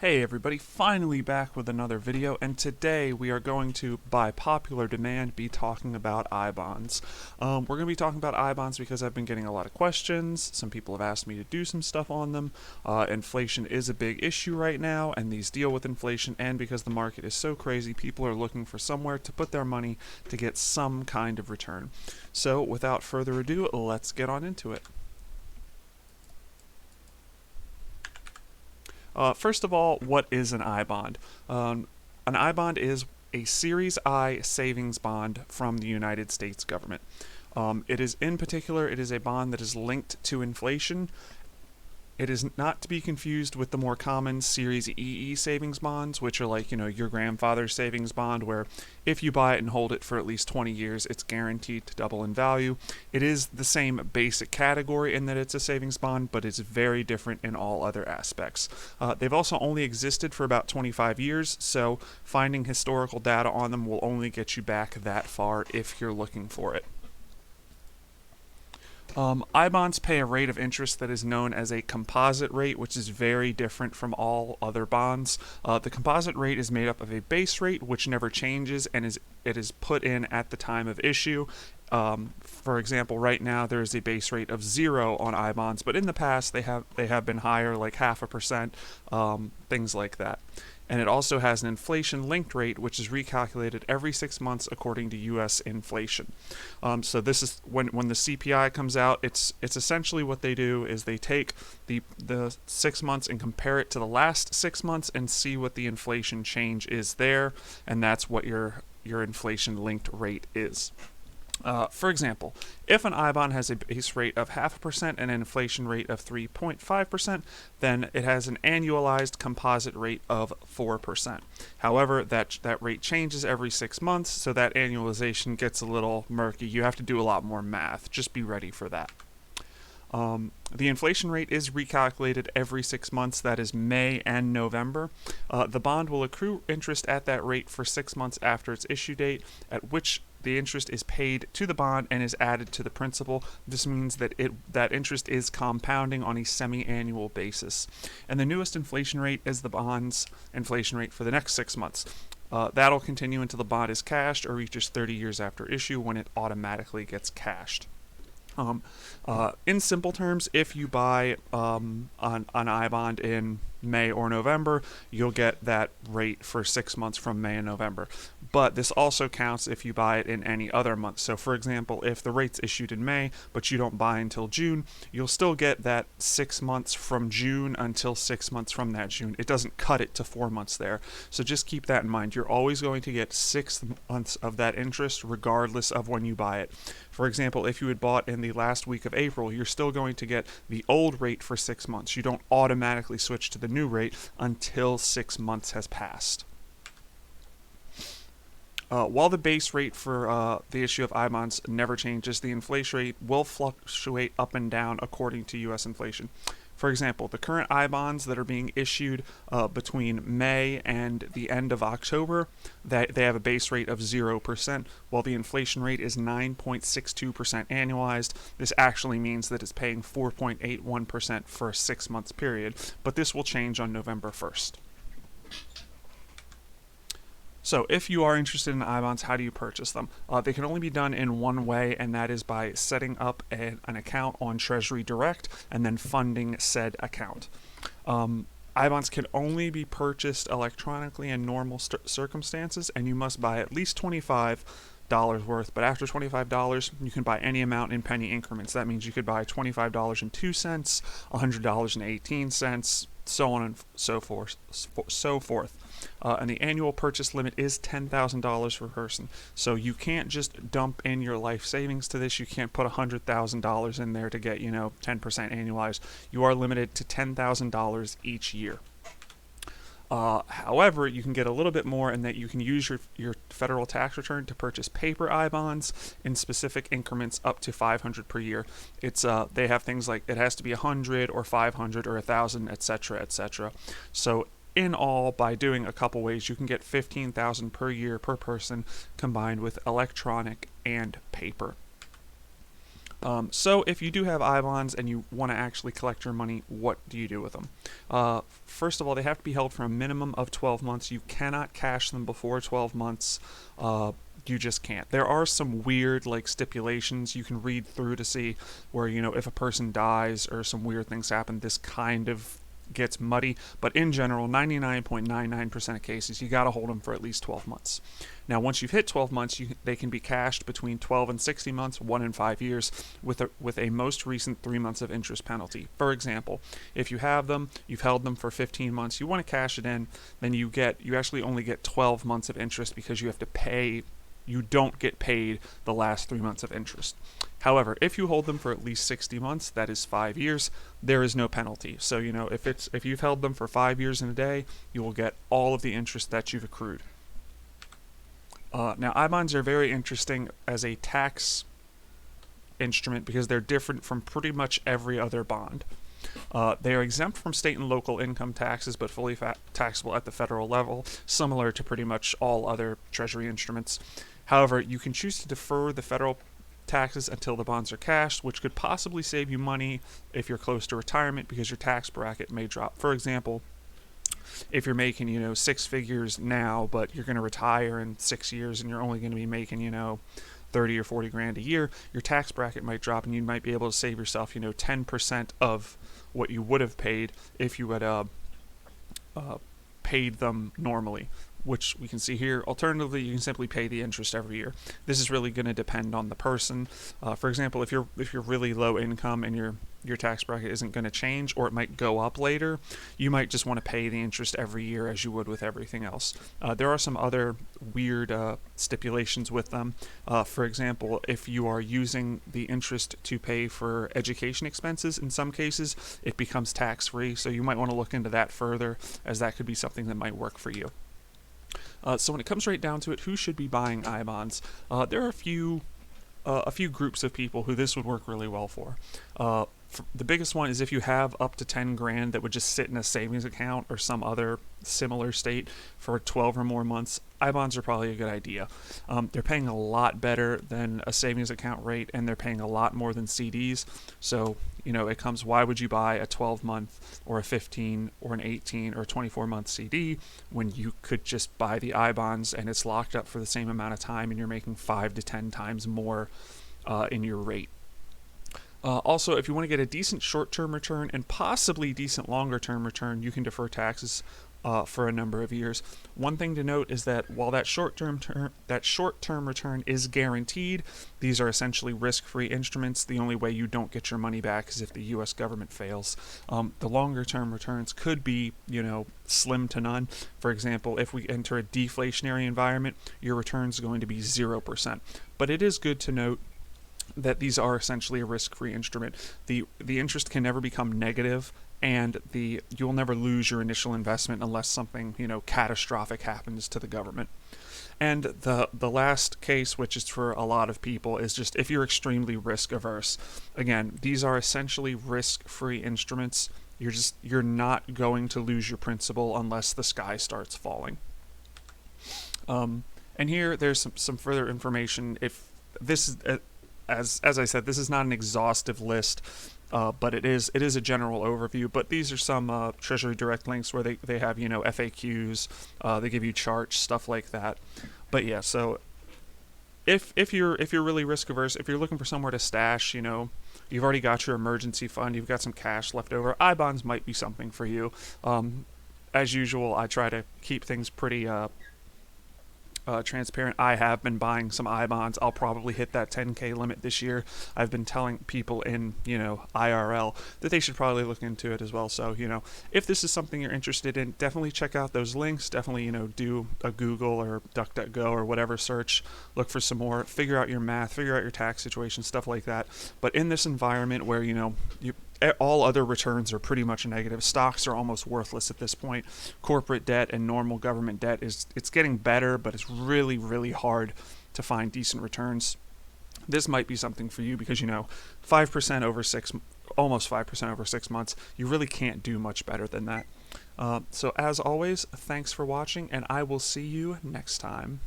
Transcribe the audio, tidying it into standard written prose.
Hey everybody, finally back with another video, and today we are going to, by popular demand, be talking about I-bonds. We're going to be talking about I-bonds because I've been getting a lot of questions. Some people have asked me to do some stuff on them. Inflation is a big issue right now, and these deal with inflation, and because the market is so crazy, people are looking for somewhere to put their money to get some kind of return. So without further ado, let's get on into it. First of all, what is an I-bond? An I-bond is a Series I savings bond from the United States government. It is a bond that is linked to inflation. It is not to be confused with the more common Series EE savings bonds, which are like, your grandfather's savings bond, where if you buy it and hold it for at least 20 years, it's guaranteed to double in value. It is the same basic category in that it's a savings bond, but it's very different in all other aspects. They've also only existed for about 25 years, so finding historical data on them will only get you back that far if you're looking for it. I-bonds pay a rate of interest that is known as a composite rate, which is very different from all other bonds. The composite rate is made up of a base rate, which never changes, and it is put in at the time of issue. For example, right now there is a base rate of 0 on I-bonds, but in the past they have been higher, like 0.5%, things like that. And it also has an inflation-linked rate, which is recalculated every 6 months according to U.S. inflation. So this is when the CPI comes out. It's essentially what they do is they take the 6 months and compare it to the last 6 months and see what the inflation change is there, and that's what your inflation-linked rate is. For example, if an I-bond has a base rate of 0.5% and an inflation rate of 3.5%, then it has an annualized composite rate of 4%. However, that rate changes every 6 months, so that annualization gets a little murky. You have to do a lot more math. Just be ready for that. The inflation rate is recalculated every 6 months, that is May and November. The bond will accrue interest at that rate for 6 months after its issue date, at which the interest is paid to the bond and is added to the principal. This means that that interest is compounding on a semi-annual basis. And the newest inflation rate is the bond's inflation rate for the next 6 months. That'll continue until the bond is cashed or reaches 30 years after issue, when it automatically gets cashed. In simple terms, if you buy an I-bond in May or November, you'll get that rate for 6 months from May and November. But this also counts if you buy it in any other month. So for example, if the rate's issued in May, but you don't buy until June, you'll still get that 6 months from June until 6 months from that June. It doesn't cut it to 4 months there. So just keep that in mind. You're always going to get 6 months of that interest regardless of when you buy it. For example, if you had bought in the last week of April, you're still going to get the old rate for 6 months. You don't automatically switch to the new rate until 6 months has passed. While the base rate for the issue of I-bonds never changes, the inflation rate will fluctuate up and down according to U.S. inflation. For example, the current I-bonds that are being issued between May and the end of October, they have a base rate of 0%, while the inflation rate is 9.62% annualized. This actually means that it's paying 4.81% for a 6 month period, but this will change on November 1st. So if you are interested in I-bonds, how do you purchase them? They can only be done in one way, and that is by setting up an account on Treasury Direct and then funding said account. I-bonds can only be purchased electronically in normal circumstances, and you must buy at least $25 worth, but after $25 you can buy any amount in penny increments. That means you could buy $25.02, $100.18, so on and so forth. And the annual purchase limit is $10,000 per person. So you can't just dump in your life savings to this. You can't put $100,000 in there to get 10% annualized. You are limited to $10,000 each year. However, you can get a little bit more in that you can use your federal tax return to purchase paper I-bonds in specific increments up to $500 per year. They have things like it has to be 100 or 500 or 1,000, etc., etc. So in all, by doing a couple ways, you can get $15,000 per year per person, combined with electronic and paper. So if you do have I bonds and you want to actually collect your money, what do you do with them? First of all, they have to be held for a minimum of 12 months. You cannot cash them before 12 months. You just can't. There are some weird like stipulations you can read through to see where, if a person dies or some weird things happen, this kind of gets muddy, but in general, 99.99% of cases, you got to hold them for at least 12 months. Now, once you've hit 12 months, they can be cashed between 12 and 60 months, 1 and 5 years, with a most recent 3 months of interest penalty. For example, if you have them, you've held them for 15 months, you want to cash it in, then you actually only get 12 months of interest because you have to pay. You don't get paid the last 3 months of interest. However, if you hold them for at least 60 months, that is 5 years, there is no penalty. So, if you've held them for 5 years and a day, you will get all of the interest that you've accrued. Now, I-bonds are very interesting as a tax instrument because they're different from pretty much every other bond. They are exempt from state and local income taxes, but fully taxable at the federal level, similar to pretty much all other Treasury instruments. However, you can choose to defer the federal taxes until the bonds are cashed, which could possibly save you money if you're close to retirement because your tax bracket may drop. For example, if you're making, 6 figures now, but you're going to retire in 6 years and you're only going to be making, 30 or 40 grand a year, your tax bracket might drop and you might be able to save yourself, 10% of what you would have paid if you had paid them normally, which we can see here. Alternatively, you can simply pay the interest every year. This is really going to depend on the person. For example, if you're really low income and your tax bracket isn't going to change, or it might go up later, you might just want to pay the interest every year as you would with everything else. There are some other weird stipulations with them. For example, if you are using the interest to pay for education expenses, in some cases it becomes tax-free, so you might want to look into that further, as that could be something that might work for you. So when it comes right down to it, who should be buying I-bonds? There are a few groups of people who this would work really well for. The biggest one is if you have up to 10 grand that would just sit in a savings account or some other similar state for 12 or more months, I-bonds are probably a good idea. They're paying a lot better than a savings account rate, and they're paying a lot more than CDs. So, it comes, why would you buy a 12-month or a 15 or an 18 or a 24-month CD when you could just buy the I-bonds and it's locked up for the same amount of time and you're making 5 to 10 times more in your rate? Also, if you want to get a decent short-term return and possibly decent longer-term return, you can defer taxes for a number of years. One thing to note is that while that short-term return is guaranteed, these are essentially risk-free instruments. The only way you don't get your money back is if the U.S. government fails. The longer-term returns could be, slim to none. For example, if we enter a deflationary environment, your return is going to be 0%. But it is good to note that these are essentially a risk-free instrument. The interest can never become negative, and you'll never lose your initial investment unless something catastrophic happens to the government. And the last case, which is for a lot of people, is just if you're extremely risk averse. Again, these are essentially risk-free instruments. You're not going to lose your principal unless the sky starts falling. And here there's some further information. If this is as I said, this is not an exhaustive list, but it is a general overview. But these are some Treasury Direct links where they have FAQs, they give you charts, stuff like that. But yeah, so if you're really risk averse, if you're looking for somewhere to stash, you've already got your emergency fund, you've got some cash left over, I-bonds might be something for you. As usual, I try to keep things pretty transparent. I have been buying some I-bonds. I'll probably hit that 10K limit this year. I've been telling people in, IRL that they should probably look into it as well. So, if this is something you're interested in, definitely check out those links. Definitely, do a Google or DuckDuckGo or whatever search. Look for some more. Figure out your math. Figure out your tax situation, stuff like that. But in this environment where, all other returns are pretty much negative. Stocks are almost worthless at this point. Corporate debt and normal government debt it's getting better, but it's really, really hard to find decent returns. This might be something for you because 5% over almost 5% over 6 months. You really can't do much better than that. So as always, thanks for watching, and I will see you next time.